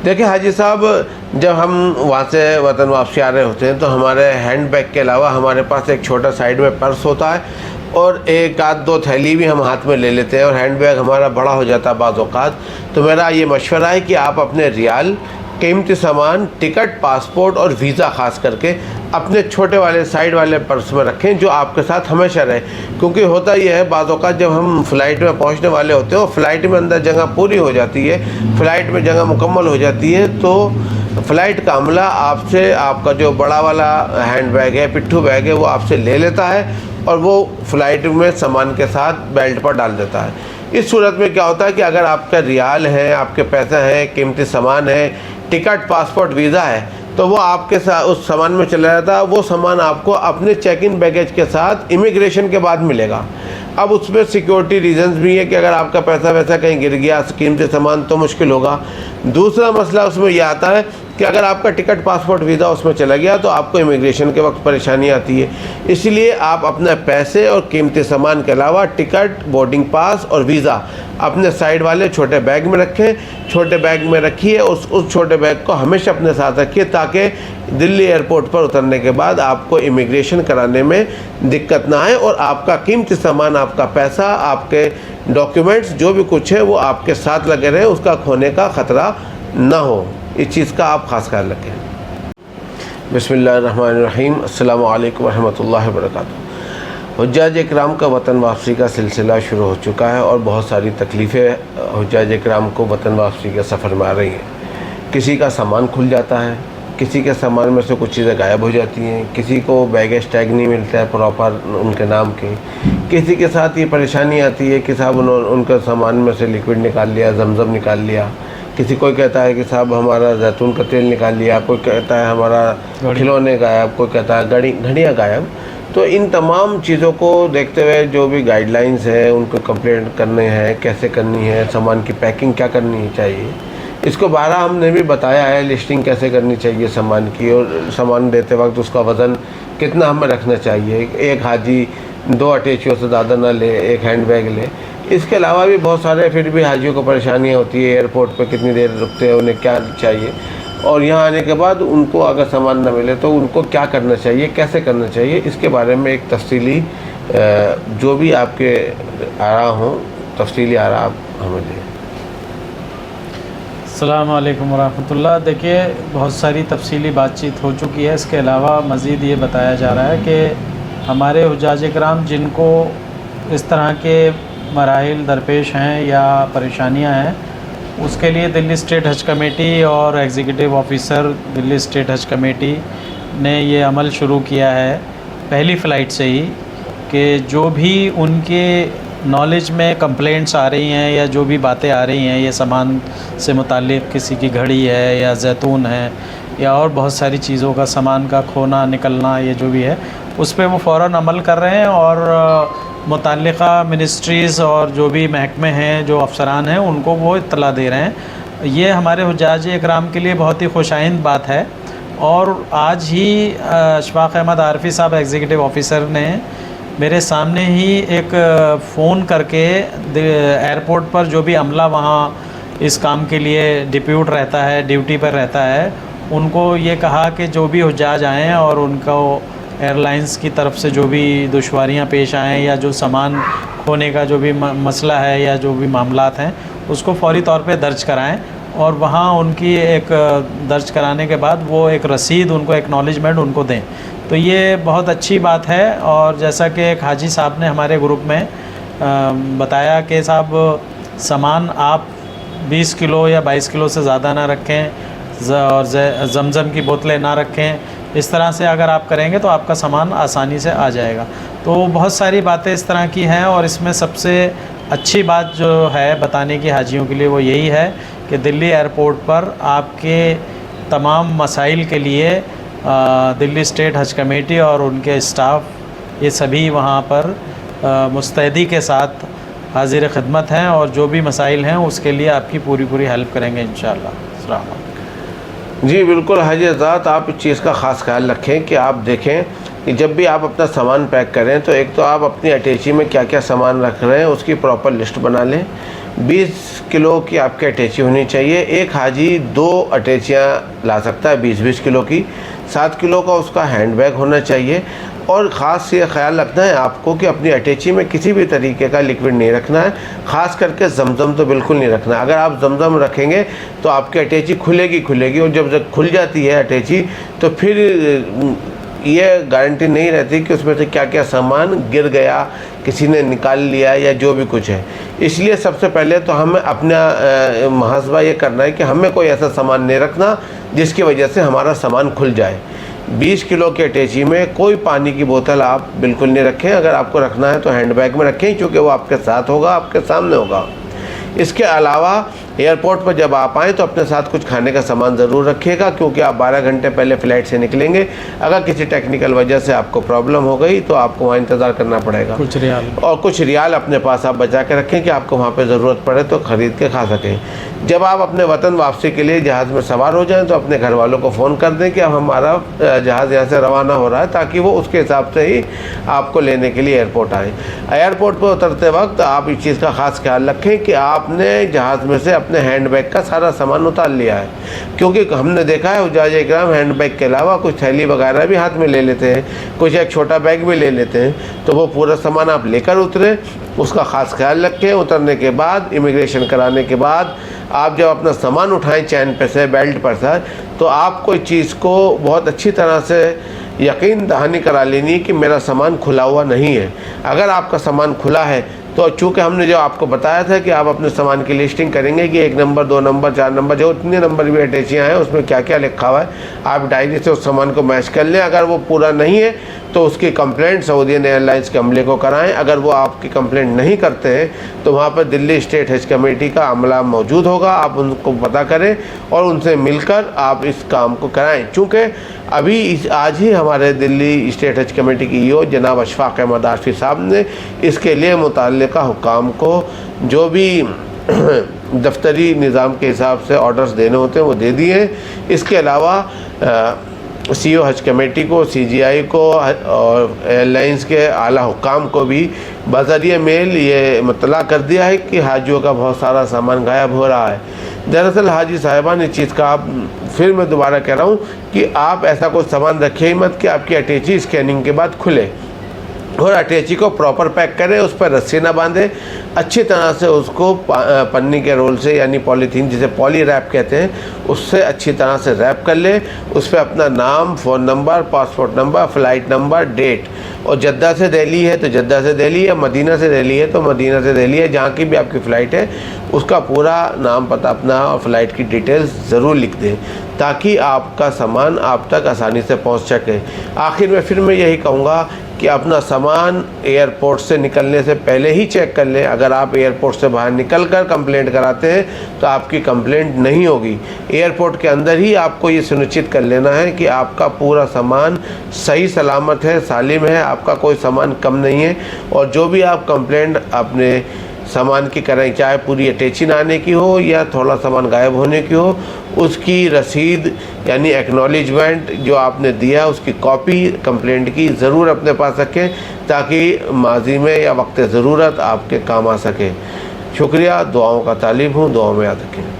देखिए हाजी साहब, जब हम वहाँ से वतन वापसी आ रहे होते हैं तो हमारे हैंड बैग के अलावा हमारे पास एक छोटा साइड में पर्स होता है और एक आध दो थैली भी हम हाथ में ले लेते हैं और हैंड बैग हमारा बड़ा हो जाता है बाज़ औक़ात। तो मेरा ये मशवरा है कि आप अपने रियाल, कीमती सामान, टिकट, पासपोर्ट और वीज़ा ख़ास करके अपने छोटे वाले साइड वाले पर्स में रखें जो आपके साथ हमेशा रहे। क्योंकि होता यह है बाज़ औक़ात जब हम फ़्लाइट में पहुंचने वाले होते हैं और फ़्लाइट में अंदर जगह पूरी हो जाती है, फ़्लाइट में जगह मुकम्मल हो जाती है, तो फ़्लाइट का अमला आपसे आपका जो बड़ा वाला हैंड बैग है, पिट्ठू बैग है, वो आपसे ले लेता है और वो फ़्लाइट में सामान के साथ बेल्ट पर डाल देता है। इस सूरत में क्या होता है कि अगर आपका रियाल है, आपके पैसे हैं, कीमती सामान है, टिकट, पासपोर्ट, वीज़ा है, तो वो आपके साथ उस सामान में चला जाता है। वो सामान आपको अपने चेक इन बैगेज के साथ इमिग्रेशन के बाद मिलेगा। अब उसमें सिक्योरिटी रीजंस भी है कि अगर आपका पैसा वैसा कहीं गिर गया, कीमती सामान, तो मुश्किल होगा। दूसरा मसला उसमें यह आता है कि अगर आपका टिकट, पासपोर्ट, वीज़ा उसमें चला गया तो आपको इमिग्रेशन के वक्त परेशानी आती है। इसलिए आप अपने पैसे और कीमती सामान के अलावा टिकट, बोर्डिंग पास और वीज़ा अपने साइड वाले छोटे बैग में रखें। छोटे बैग में रखिए, उस छोटे बैग को हमेशा अपने साथ रखिए ताकि दिल्ली एयरपोर्ट पर उतरने के बाद आपको इमिग्रेशन कराने में दिक्कत ना आए और आपका कीमती सामान, आपका पैसा, आपके डॉक्यूमेंट्स जो भी कुछ है वो आपके साथ लगे रहे, उसका खोने का ख़तरा ना हो। इस चीज़ का आप ख़ास ख्याल रखें। बिस्मिल्लाहिर्रहमानिर्रहीम। अस्सलामु अलैकुम रहमतुल्लाहि व बरकातुहू। हुज्जाज इकराम का वतन वापसी का सिलसिला शुरू हो चुका है और बहुत सारी तकलीफ़ें हुज्जाज इकराम को वतन वापसी के सफ़र में आ रही हैं। किसी का सामान खुल जाता है, किसी के सामान में से कुछ चीज़ें गायब हो जाती हैं, किसी को बैगेज टैग नहीं मिलता है प्रॉपर उनके नाम के, किसी के साथ ये परेशानी आती है कि साहब उनके सामान में से लिक्विड निकाल लिया, जमज़म निकाल लिया, किसी कोई कहता है कि साहब हमारा जैतून का तेल निकाल लिया, कोई कहता है हमारा खिलौने गायब, कोई कहता है घड़ियाँ गायब। तो इन तमाम चीज़ों को देखते हुए जो भी गाइडलाइंस है उनको कंप्लेंट करने हैं, कैसे करनी है, सामान की पैकिंग क्या करनी चाहिए, इसको बारह हमने भी बताया है। लिस्टिंग कैसे करनी चाहिए सामान की और सामान देते वक्त उसका वज़न कितना हमें रखना चाहिए। एक हाजी 2 अटैचियों से ज़्यादा ना ले, एक हैंड बैग ले। इसके अलावा भी बहुत सारे फिर भी हाजियों को परेशानियाँ होती है, एयरपोर्ट पे कितनी देर रुकते हैं, उन्हें क्या चाहिए और यहाँ आने के बाद उनको अगर सामान न मिले तो उनको क्या करना चाहिए, कैसे करना चाहिए, इसके बारे में एक तफसीली जो भी आपके आरा हों, तफसीली आरा आप हमें दें। अस्सलामु अलैकुम वरहमतुल्लाह। देखिए बहुत सारी तफसीली बातचीत हो चुकी है। इसके अलावा मज़ीद ये बताया जा रहा है कि हमारे हुज्जाज इकराम जिनको इस तरह के मराहिल दरपेश हैं या परेशानियां हैं, उसके लिए दिल्ली स्टेट हज कमेटी और एग्जीक्यूटिव ऑफिसर दिल्ली स्टेट हज कमेटी ने ये अमल शुरू किया है पहली फ़्लाइट से ही कि जो भी उनके नॉलेज में कंप्लेंट्स आ रही हैं या जो भी बातें आ रही हैं, ये सामान से मुताल्लिक़ किसी की घड़ी है या जैतून है या और बहुत सारी चीज़ों का सामान का खोना निकलना, ये जो भी है उस पर वो फ़ौरन अमल कर रहे हैं और मुतल्लिक़ा मिनिस्ट्रीज़ और जो भी महकमे हैं, जो अफसरान हैं, उनको वो इत्तला दे रहे हैं। ये हमारे हुज्जाज इकराम के लिए बहुत ही खुशाइंद बात है। और आज ही अशफाक़ अहमद आरफी साहब एग्जीक्यूटिव ऑफिसर ने मेरे सामने ही एक फ़ोन करके एयरपोर्ट पर जो भी अमला वहाँ इस काम के लिए डिप्यूट रहता है, ड्यूटी पर रहता है, उनको ये कहा कि जो भी हुज्जाज आएँ और उनको एयरलाइंस की तरफ से जो भी दुश्वारियाँ पेश आएँ या जो सामान खोने का जो भी मसला है या जो भी मामलात हैं, उसको फ़ौरी तौर पे दर्ज कराएं और वहाँ उनकी एक दर्ज कराने के बाद वो एक रसीद उनको, एक्नॉलेजमेंट उनको दें। तो ये बहुत अच्छी बात है। और जैसा कि एक हाजी साहब ने हमारे ग्रुप में बताया कि साहब सामान आप 20 किलो या 22 किलो से ज़्यादा ना रखें और जमज़म की बोतलें ना रखें। इस तरह से अगर आप करेंगे तो आपका सामान आसानी से आ जाएगा। तो बहुत सारी बातें इस तरह की हैं और इसमें सबसे अच्छी बात जो है बताने की हाजियों के लिए वो यही है कि दिल्ली एयरपोर्ट पर आपके तमाम मसाइल के लिए दिल्ली स्टेट हज कमेटी और उनके स्टाफ ये सभी वहाँ पर मुस्तैदी के साथ हाजिर खिदमत हैं और जो भी मसाइल हैं उसके लिए आपकी पूरी हेल्प करेंगे इंशाअल्लाह। अस्सलाम वालेकुम। जी बिल्कुल हाजी हज़रात, आप इस चीज़ का ख़ास ख्याल रखें कि आप देखें कि जब भी आप अपना सामान पैक करें तो एक तो आप अपनी अटैची में क्या क्या सामान रख रहे हैं उसकी प्रॉपर लिस्ट बना लें। 20 किलो की आपकी अटैची होनी चाहिए। एक हाजी 2 अटैचियाँ ला सकता है 20-20 किलो की। 7 किलो का उसका हैंड बैग होना चाहिए। और ख़ास ये ख्याल रखना है आपको कि अपनी अटैची में किसी भी तरीके का लिक्विड नहीं रखना है, ख़ास करके जमज़म तो बिल्कुल नहीं रखना। अगर आप जमज़म रखेंगे तो आपकी अटैची खुलेगी और जब खुल जाती है अटैची तो फिर ये गारंटी नहीं रहती कि उसमें से क्या क्या सामान गिर गया, किसी ने निकाल लिया या जो भी कुछ है। इसलिए सबसे पहले तो हमें अपना मुहासबा ये करना है कि हमें कोई ऐसा सामान नहीं रखना जिसकी वजह से हमारा सामान खुल जाए। 20 किलो के अटैची में कोई पानी की बोतल आप बिल्कुल नहीं रखें। अगर आपको रखना है तो हैंड बैग में रखें, क्योंकि वो आपके साथ होगा, आपके सामने होगा। इसके अलावा एयरपोर्ट पर जब आप आएँ तो अपने साथ कुछ खाने का सामान ज़रूर रखिएगा, क्योंकि आप 12 घंटे पहले फ़्लाइट से निकलेंगे। अगर किसी टेक्निकल वजह से आपको प्रॉब्लम हो गई तो आपको वहाँ इंतज़ार करना पड़ेगा। कुछ रियाल अपने पास आप बचा के रखें कि आपको वहाँ पे ज़रूरत पड़े तो ख़रीद के खा सकें। जब आप अपने वतन वापसी के लिए जहाज़ में सवार हो जाएं तो अपने घर वालों को फ़ोन कर दें कि अब हमारा जहाज़ यहाँ से रवाना हो रहा है, ताकि वो उसके हिसाब से ही आपको लेने के लिए एयरपोर्ट आएँ। एयरपोर्ट पर उतरते वक्त आप इस चीज़ का ख़ास ख्याल रखें कि आपने जहाज़ में से अपने हैंड बैग का सारा सामान उतार लिया है, क्योंकि हमने देखा है हुज्जाज इकराम हैंड बैग के अलावा कुछ थैली वगैरह भी हाथ में ले लेते हैं, कुछ एक छोटा बैग भी ले लेते हैं। तो वो पूरा सामान आप लेकर उतरे, उसका ख़ास ख्याल रखें। उतरने के बाद इमिग्रेशन कराने के बाद आप जब अपना सामान उठाएं चैन पे से, बेल्ट पर से, तो आप कोई चीज़ को बहुत अच्छी तरह से यकीन दहानी करा लेनी कि मेरा सामान खुला हुआ नहीं है। अगर आपका सामान खुला है तो चूँकि हमने जो आपको बताया था कि आप अपने सामान की लिस्टिंग करेंगे कि 1 नंबर 2 नंबर 4 नंबर जो इतने नंबर भी अटैचियाँ हैं उसमें क्या क्या लिखा हुआ है, आप डायरी से उस सामान को मैच कर लें। अगर वो पूरा नहीं है तो उसकी कंप्लेंट सऊदियन एयरलाइंस के अमले को कराएं। अगर वो आपकी कंप्लेंट नहीं करते हैं तो वहाँ पर दिल्ली स्टेट हज कमेटी का अमला मौजूद होगा, आप उनको पता करें और उनसे मिलकर आप इस काम को कराएं। चूँकि अभी आज ही हमारे दिल्ली स्टेट हज कमेटी की ईओ जनाब अशफाक अहमद आरफी साहब ने इसके लिए मुतल्लिका हुक्काम को जो भी दफ्तरी निज़ाम के हिसाब से ऑर्डर्स देने होते हैं वो दे दिए हैं। इसके अलावा सीओ हज कमेटी को, CGI को और एयरलाइंस के आला हुक्काम को भी बज़रिए मेल ये मुतला कर दिया है कि हाजियों का बहुत सारा सामान गायब हो रहा है। दरअसल हाजी साहिबान इस चीज़ का आप फिर मैं दोबारा कह रहा हूँ कि आप ऐसा कोई सामान रखिए ही मत कि आपकी अटैची स्कैनिंग के बाद खुले, और अटैची को प्रॉपर पैक करें, उस पर रस्सी ना बांधें, अच्छी तरह से उसको पन्नी के रोल से यानी पॉलीथीन जिसे पॉली रैप कहते हैं उससे अच्छी तरह से रैप कर लें। उस पर अपना नाम, phone number, passport number, flight number, date, और जद्दा से दिल्ली है तो जद्दा से दिल्ली है, मदीना से दिल्ली है तो मदीना से दिल्ली है, जहाँ की भी आपकी फ़्लाइट है उसका पूरा नाम, पता अपना और फ़्लाइट की डिटेल्स ज़रूर लिख दें ताकि आपका सामान आप तक आसानी से पहुँच सके। आखिर में फिर मैं यही कहूँगा कि अपना सामान एयरपोर्ट से निकलने से पहले ही चेक कर लें। अगर आप एयरपोर्ट से बाहर निकलकर कंप्लेंट कराते हैं तो आपकी कंप्लेंट नहीं होगी। एयरपोर्ट के अंदर ही आपको ये सुनिश्चित कर लेना है कि आपका पूरा सामान सही सलामत है, सालिम है, आपका कोई सामान कम नहीं है। और जो भी आप कंप्लेंट अपने सामान की करें, चाहे पूरी अटैची ना आने की हो या थोड़ा सामान गायब होने की हो, उसकी रसीद यानी एक्नॉलेजमेंट जो आपने दिया उसकी कॉपी कंप्लेंट की ज़रूर अपने पास रखें ताकि माजी में या वक्त ज़रूरत आपके काम आ सके। शुक्रिया, दुआओं का तालिब हूँ, दुआओं में याद रखें।